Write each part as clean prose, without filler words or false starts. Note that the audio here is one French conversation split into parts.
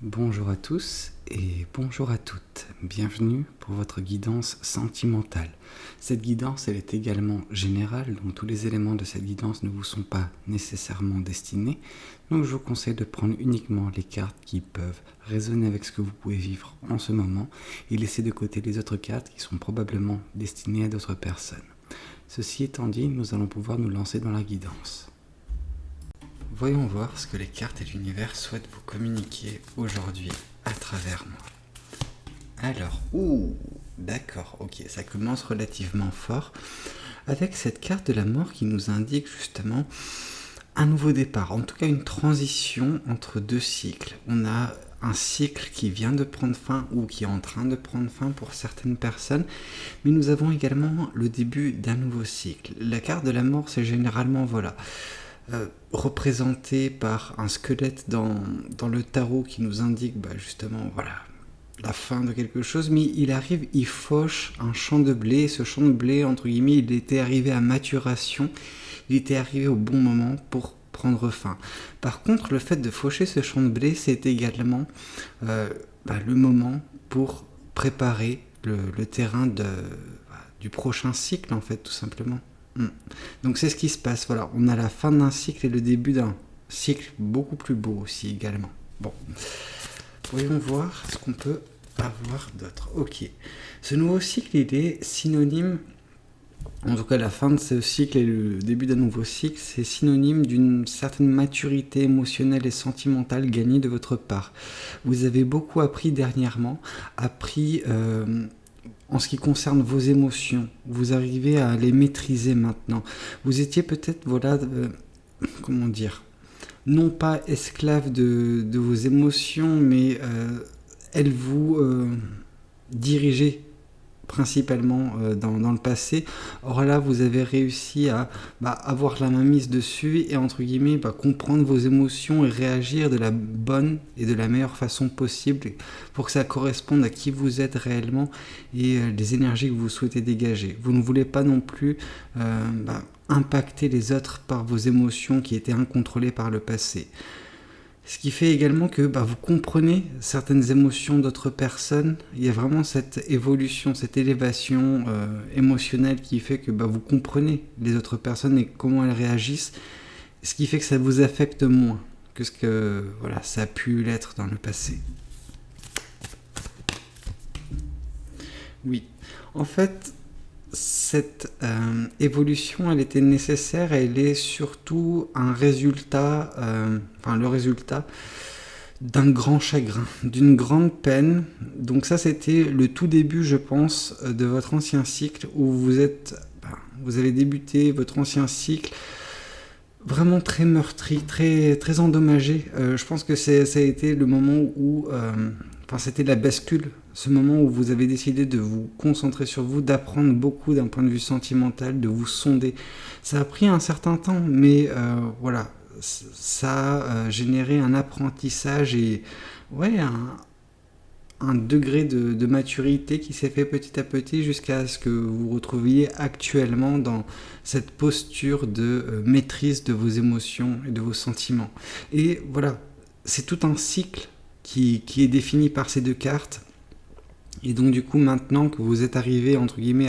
Bonjour à tous et bonjour à toutes. Bienvenue pour votre guidance sentimentale. Cette guidance, elle est également générale, donc tous les éléments de cette guidance ne vous sont pas nécessairement destinés. Donc je vous conseille de prendre uniquement les cartes qui peuvent résonner avec ce que vous pouvez vivre en ce moment et laisser de côté les autres cartes qui sont probablement destinées à d'autres personnes. Ceci étant dit, nous allons pouvoir nous lancer dans la guidance. Voyons voir ce que les cartes et l'univers souhaitent vous communiquer aujourd'hui à travers moi. Alors, d'accord, ok, ça commence relativement fort avec cette carte de la mort qui nous indique justement un nouveau départ, en tout cas une transition entre deux cycles. On a un cycle qui vient de prendre fin ou qui est en train de prendre fin pour certaines personnes, mais nous avons également le début d'un nouveau cycle. La carte de la mort, c'est généralement, représenté par un squelette dans le tarot qui nous indique justement la fin de quelque chose, mais il arrive, il fauche un champ de blé. Ce champ de blé, entre guillemets, il était arrivé à maturation, il était arrivé au bon moment pour prendre fin. Par contre, le fait de faucher ce champ de blé, c'est également le moment pour préparer le terrain du prochain cycle, en fait, tout simplement. Donc c'est ce qui se passe, voilà, on a la fin d'un cycle et le début d'un cycle beaucoup plus beau aussi également. Bon, voyons voir ce qu'on peut avoir d'autre. Ok, ce nouveau cycle, il est synonyme, en tout cas la fin de ce cycle et le début d'un nouveau cycle, c'est synonyme d'une certaine maturité émotionnelle et sentimentale gagnée de votre part. Vous avez beaucoup appris dernièrement, en ce qui concerne vos émotions, vous arrivez à les maîtriser maintenant. Vous étiez peut-être, non pas esclave de vos émotions, mais elles vous dirigeaient principalement dans le passé. Or là, vous avez réussi à avoir la main mise dessus et entre guillemets comprendre vos émotions et réagir de la bonne et de la meilleure façon possible pour que ça corresponde à qui vous êtes réellement et les énergies que vous souhaitez dégager. Vous ne voulez pas non plus impacter les autres par vos émotions qui étaient incontrôlées par le passé. Ce qui fait également que vous comprenez certaines émotions d'autres personnes. Il y a vraiment cette évolution, cette élévation émotionnelle qui fait que vous comprenez les autres personnes et comment elles réagissent. Ce qui fait que ça vous affecte moins que ce que ça a pu l'être dans le passé. Oui, en fait, cette évolution, elle était nécessaire et elle est surtout un résultat, le résultat d'un grand chagrin, d'une grande peine. Donc ça, c'était le tout début, je pense, de votre ancien cycle où vous avez débuté votre ancien cycle vraiment très meurtri, très, très endommagé. Je pense que ça a été le moment où... c'était la bascule, ce moment où vous avez décidé de vous concentrer sur vous, d'apprendre beaucoup d'un point de vue sentimental, de vous sonder. Ça a pris un certain temps, mais ça a généré un apprentissage et un degré de maturité qui s'est fait petit à petit jusqu'à ce que vous vous retrouviez actuellement dans cette posture de maîtrise de vos émotions et de vos sentiments. Et voilà, c'est tout un cycle qui est défini par ces deux cartes. Et donc du coup, maintenant que vous êtes arrivé, entre guillemets,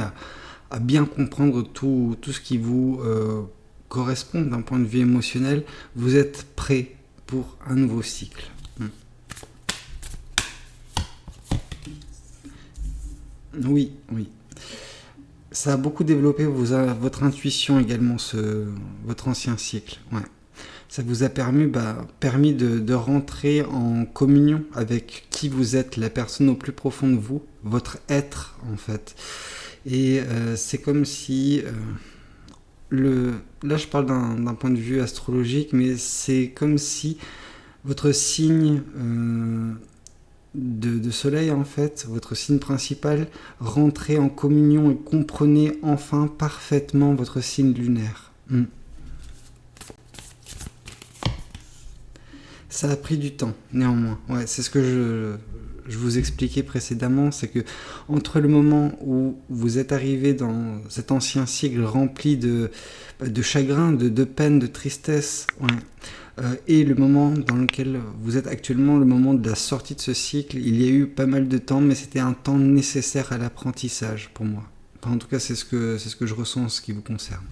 à bien comprendre tout ce qui vous correspond d'un point de vue émotionnel, vous êtes prêt pour un nouveau cycle. Oui. Ça a beaucoup développé votre intuition également, votre ancien cycle. Ouais. Ça vous a permis de rentrer en communion avec qui vous êtes, la personne au plus profond de vous, votre être en fait. Et c'est comme si, là je parle d'un point de vue astrologique, mais c'est comme si votre signe de soleil en fait, votre signe principal, rentrait en communion et comprenait enfin parfaitement votre signe lunaire. Ça a pris du temps, néanmoins. Ouais, c'est ce que je vous expliquais précédemment, c'est que entre le moment où vous êtes arrivé dans cet ancien cycle rempli de chagrin, de peine, de tristesse, et le moment dans lequel vous êtes actuellement, le moment de la sortie de ce cycle, il y a eu pas mal de temps, mais c'était un temps nécessaire à l'apprentissage pour moi. Enfin, en tout cas, c'est ce que je ressens en ce qui vous concerne.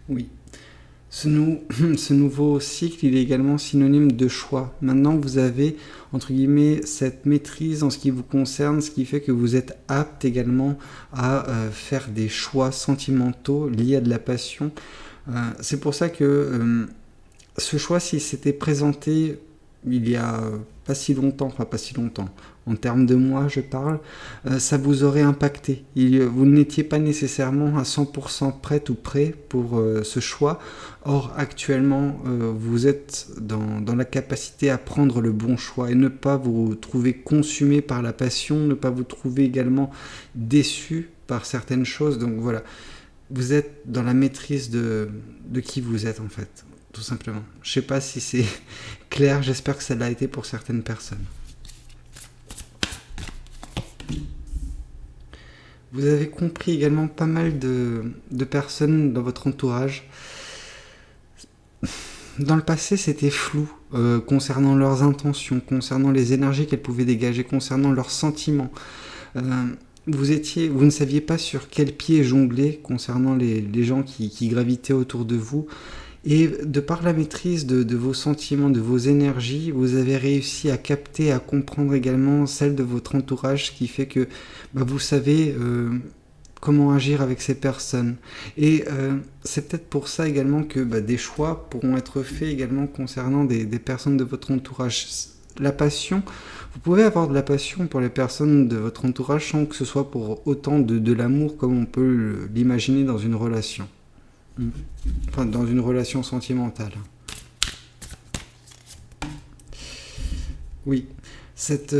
Oui. Ce nouveau cycle, il est également synonyme de choix. Maintenant, vous avez, entre guillemets, cette maîtrise en ce qui vous concerne, ce qui fait que vous êtes apte également à faire des choix sentimentaux liés à de la passion. C'est pour ça que ce choix, s'il s'était présenté il y a pas si longtemps, enfin pas si longtemps, en termes de mois je parle, ça vous aurait impacté. Vous n'étiez pas nécessairement à 100% prête ou prêt pour ce choix. Or actuellement, vous êtes dans la capacité à prendre le bon choix et ne pas vous trouver consumé par la passion, ne pas vous trouver également déçu par certaines choses. Donc voilà, vous êtes dans la maîtrise de qui vous êtes en fait. Tout simplement. Je sais pas si c'est clair, j'espère que ça l'a été pour certaines personnes. Vous avez compris également pas mal de personnes dans votre entourage. Dans le passé, c'était flou concernant leurs intentions, concernant les énergies qu'elles pouvaient dégager, concernant leurs sentiments. Vous ne saviez pas sur quel pied jongler concernant les gens qui gravitaient autour de vous. Et de par la maîtrise de vos sentiments, de vos énergies, vous avez réussi à capter, à comprendre également celle de votre entourage, ce qui fait que vous savez comment agir avec ces personnes. Et c'est peut-être pour ça également que des choix pourront être faits également concernant des personnes de votre entourage. La passion, vous pouvez avoir de la passion pour les personnes de votre entourage sans que ce soit pour autant de l'amour comme on peut l'imaginer dans une relation. Enfin, dans une relation sentimentale. Oui, cette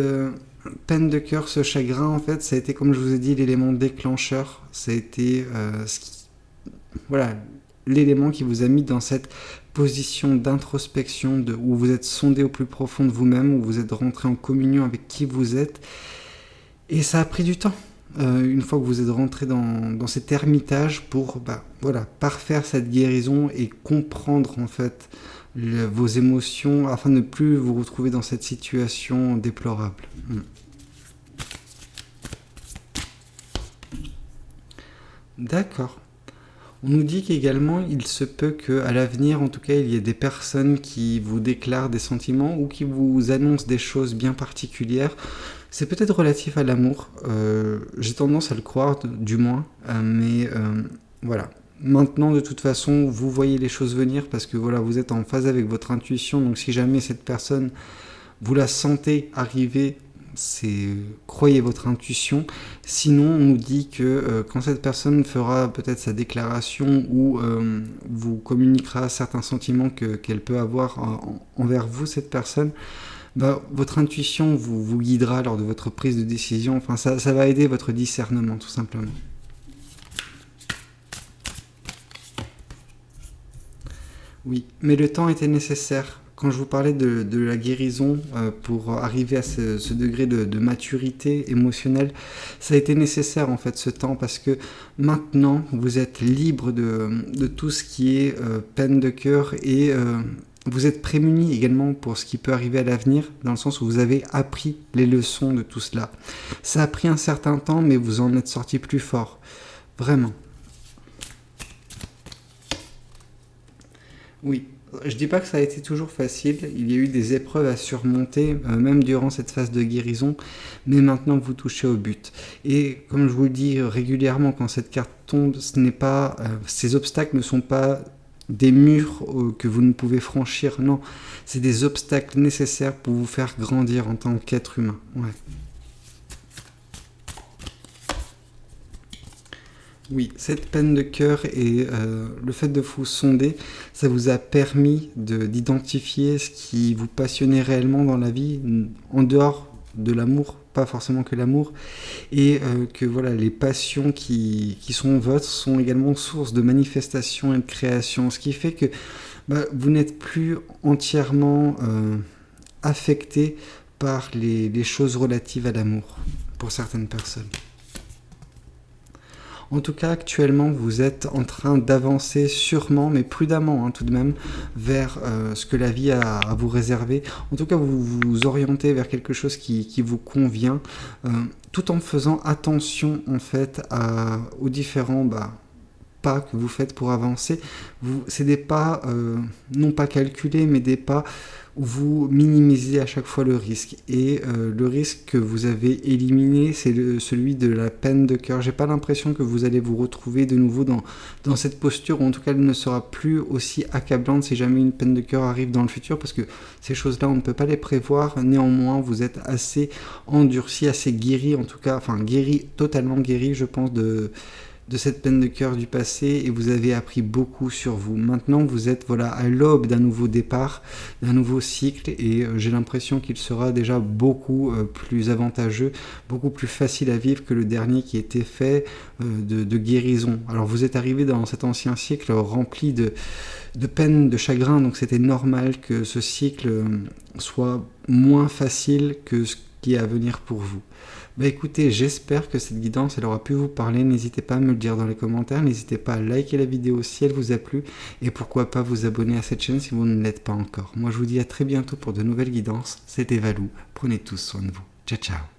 peine de cœur, ce chagrin, en fait, ça a été, comme je vous ai dit, l'élément déclencheur. Ça a été l'élément qui vous a mis dans cette position d'introspection, où vous êtes sondé au plus profond de vous-même, où vous êtes rentré en communion avec qui vous êtes. Et ça a pris du temps. Une fois que vous êtes rentré dans cet ermitage pour parfaire cette guérison et comprendre en fait vos émotions afin de ne plus vous retrouver dans cette situation déplorable. D'accord. On nous dit qu'également il se peut qu'à l'avenir, en tout cas, il y ait des personnes qui vous déclarent des sentiments ou qui vous annoncent des choses bien particulières. C'est peut-être relatif à l'amour, j'ai tendance à le croire du moins, mais voilà. Maintenant, de toute façon, vous voyez les choses venir parce que voilà, vous êtes en phase avec votre intuition, donc si jamais cette personne, vous la sentez arriver, croyez votre intuition. Sinon, on nous dit que quand cette personne fera peut-être sa déclaration ou vous communiquera certains sentiments qu'elle peut avoir envers vous, cette personne, votre intuition vous guidera lors de votre prise de décision. Enfin, ça va aider votre discernement, tout simplement. Oui, mais le temps était nécessaire. Quand je vous parlais de la guérison pour arriver à ce degré de maturité émotionnelle, ça a été nécessaire en fait ce temps parce que maintenant vous êtes libre de tout ce qui est peine de cœur et vous êtes prémuni également pour ce qui peut arriver à l'avenir, dans le sens où vous avez appris les leçons de tout cela. Ça a pris un certain temps, mais vous en êtes sorti plus fort. Vraiment. Oui. Je dis pas que ça a été toujours facile, il y a eu des épreuves à surmonter, même durant cette phase de guérison, mais maintenant vous touchez au but. Et comme je vous le dis régulièrement quand cette carte tombe, ces obstacles ne sont pas des murs que vous ne pouvez franchir, non, c'est des obstacles nécessaires pour vous faire grandir en tant qu'être humain. Ouais. Oui, cette peine de cœur et le fait de vous sonder, ça vous a permis d'identifier ce qui vous passionnait réellement dans la vie, en dehors de l'amour, pas forcément que l'amour, et que voilà, les passions qui sont vôtres sont également source de manifestation et de création, ce qui fait que vous n'êtes plus entièrement affecté par les choses relatives à l'amour, pour certaines personnes. En tout cas, actuellement, vous êtes en train d'avancer sûrement, mais prudemment tout de même, vers ce que la vie a à vous réserver. En tout cas, vous vous orientez vers quelque chose qui vous convient, tout en faisant attention en fait aux différents pas que vous faites pour avancer. C'est des pas non pas calculés, mais des pas où vous minimisez à chaque fois le risque. Et le risque que vous avez éliminé, c'est celui de la peine de cœur. J'ai pas l'impression que vous allez vous retrouver de nouveau dans cette posture, ou en tout cas elle ne sera plus aussi accablante si jamais une peine de cœur arrive dans le futur, parce que ces choses-là, on ne peut pas les prévoir. Néanmoins, vous êtes assez endurci, assez guéri, en tout cas, enfin guéri, totalement guéri, je pense, de cette peine de cœur du passé, et vous avez appris beaucoup sur vous. Maintenant, vous êtes à l'aube d'un nouveau départ, d'un nouveau cycle, et j'ai l'impression qu'il sera déjà beaucoup plus avantageux, beaucoup plus facile à vivre que le dernier qui était fait de guérison. Alors vous êtes arrivé dans cet ancien cycle rempli de peine, de chagrin, donc c'était normal que ce cycle soit moins facile que ce qui est à venir pour vous. Écoutez, j'espère que cette guidance elle aura pu vous parler. N'hésitez pas à me le dire dans les commentaires, n'hésitez pas à liker la vidéo si elle vous a plu, et pourquoi pas vous abonner à cette chaîne si vous ne l'êtes pas encore. Moi je vous dis à très bientôt pour de nouvelles guidances. C'était Valou, prenez tous soin de vous. Ciao ciao.